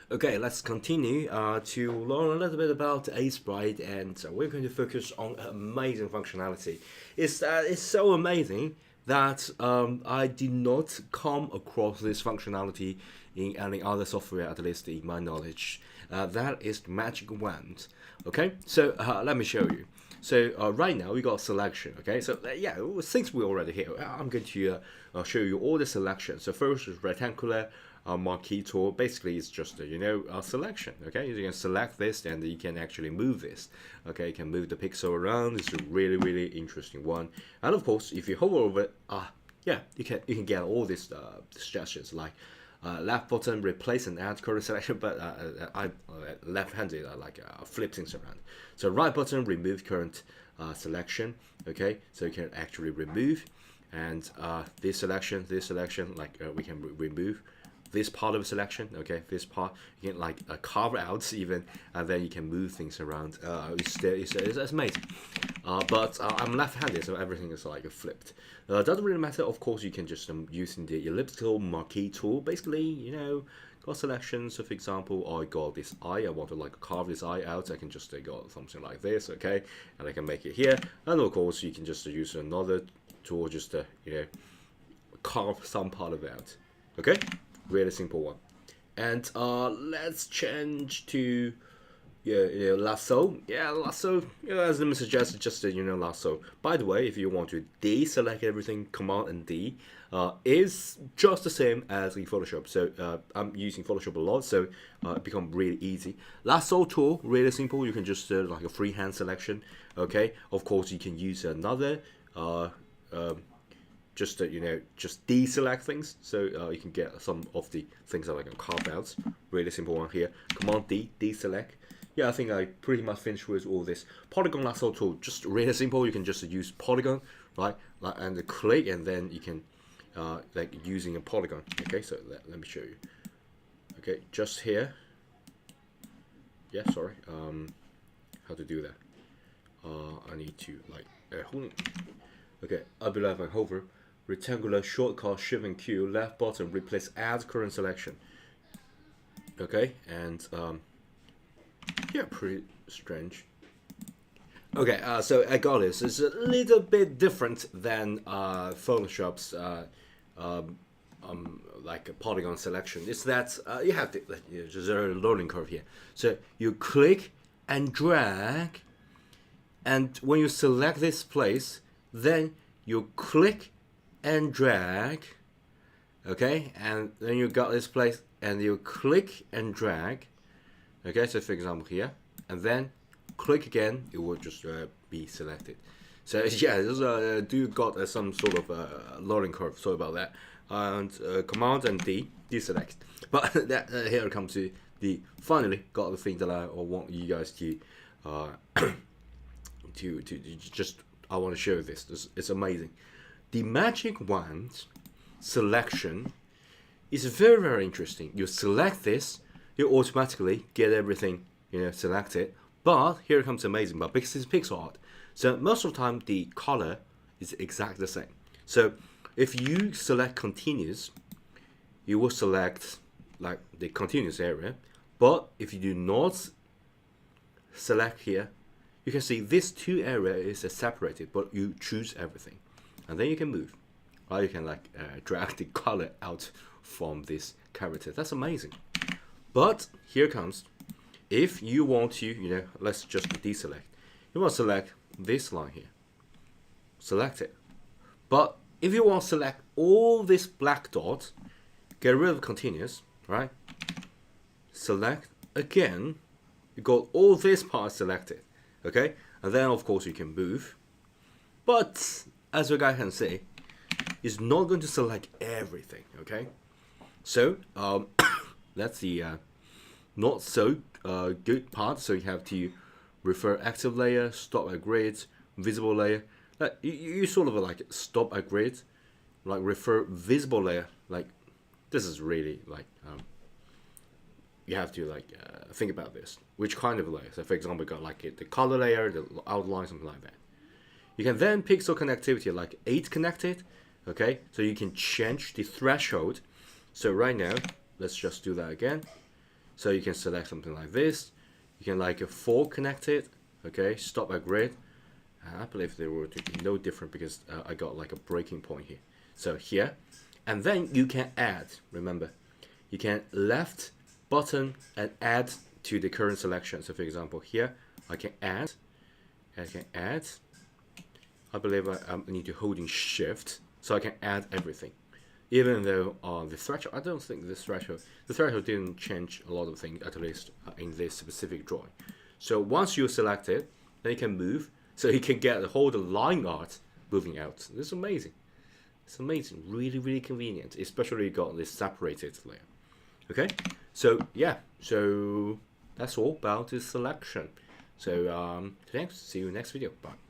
Okay, let's continue to learn a little bit about Aseprite, and we're going to focus on amazing functionality. It's so amazing that I did not come across this functionality in any other software, at least in my knowledge. That is the magic wand. Okay, so let me show you. So right now we got selection. Okay, so yeah, since we're already here, I'm going to show you all the selections. So first is rectangular marquee tool. Basically, it's just a selection. Okay, you can select this and you can actually move this. Okay, you can move the pixel around. It's a really interesting one. And of course, if you hover over it, yeah, you can get all these suggestions like left button replace and add current selection, but I left-handed flip things around. So right button remove current selection. Okay, so you can actually remove, and this selection, we can remove this part of the selection. Okay, this part you can carve out even, and then you can move things around. It's amazing. But I'm left-handed, so everything is flipped. Doesn't really matter. Of course, you can just using the elliptical marquee tool. Basically, got selections. So for example, I got this eye. I want to carve this eye out. I can just go something like this. Okay, and I can make it here. And of course, you can just use another tool just to carve some part of it out. Okay, really simple one. And let's change to lasso. Yeah, lasso. As the name suggests, just lasso. By the way, if you want to deselect everything, Command and D is just the same as in Photoshop. So I'm using Photoshop a lot, so it becomes really easy. Lasso tool, really simple. You can just like a freehand selection. Okay, of course you can use another just deselect things, so you can get some of the things that I can carve out. Really simple one here. Command D, deselect. Yeah, I think I pretty much finished with all this. Polygon lasso tool, just really simple. You can just use polygon, right? And click, and then you can using a polygon. Okay, so let me show you. Okay, just here. Yeah, sorry. How to do that? I need to hold on. Okay, I believe I hover. Rectangular shortcut Shift and Q, left button replace add current selection. Okay, and yeah, pretty strange. Okay, so I got this. It's a little bit different than Photoshop's like a polygon selection. It's that you have to there's a learning curve here. So you click and drag, and when you select this place, then you click and drag. Okay, and then you got this place, and you click and drag. Okay, so for example here, and then click again, it will just be selected. So yeah, this do got some sort of learning curve. Sorry about that. And Command and D, deselect. But that here comes to the finally got the thing that I want you guys to to just I want to show this. It's amazing. The magic wand selection is very interesting. You select this, you automatically get everything selected. But here comes amazing, but because it's pixel art, so most of the time the color is exactly the same. So if you select continuous, you will select the continuous area. But if you do not select here, you can see this two area is separated, but you choose everything, and then you can move. Right, you can drag the color out from this character. That's amazing. But here comes, if you want to, let's just deselect. You want to select this line here. Select it. But if you want to select all this black dots, get rid of continuous, right? Select again. You got all this part selected, okay? And then of course you can move. But as you guys can see, it's not going to select everything, okay? So that's the not so good part. So you have to refer active layer, stop at grid, visible layer. You sort of stop at grid, refer visible layer. This is really you have to think about this. Which kind of layer? So for example, you got the color layer, the outline, something like that. You can then pixel connectivity 8 connected. Okay, so you can change the threshold. So right now, let's just do that again. So you can select something like this. You can like a 4 connected, okay, stop at grid. I believe they were no different because I got like a breaking point here. So here, and then you can add, remember, you can left button and add to the current selection. So for example, here, I can add, I believe I need to hold in shift, so I can add everything. Even though the threshold, I don't think the threshold didn't change a lot of things, at least in this specific drawing. So once you select it, then you can move, so you can get the whole line art moving out. This is amazing. It's amazing, really, really convenient, especially you got this separated layer. Okay, so yeah, so that's all about the selection. So thanks, see you next video, bye.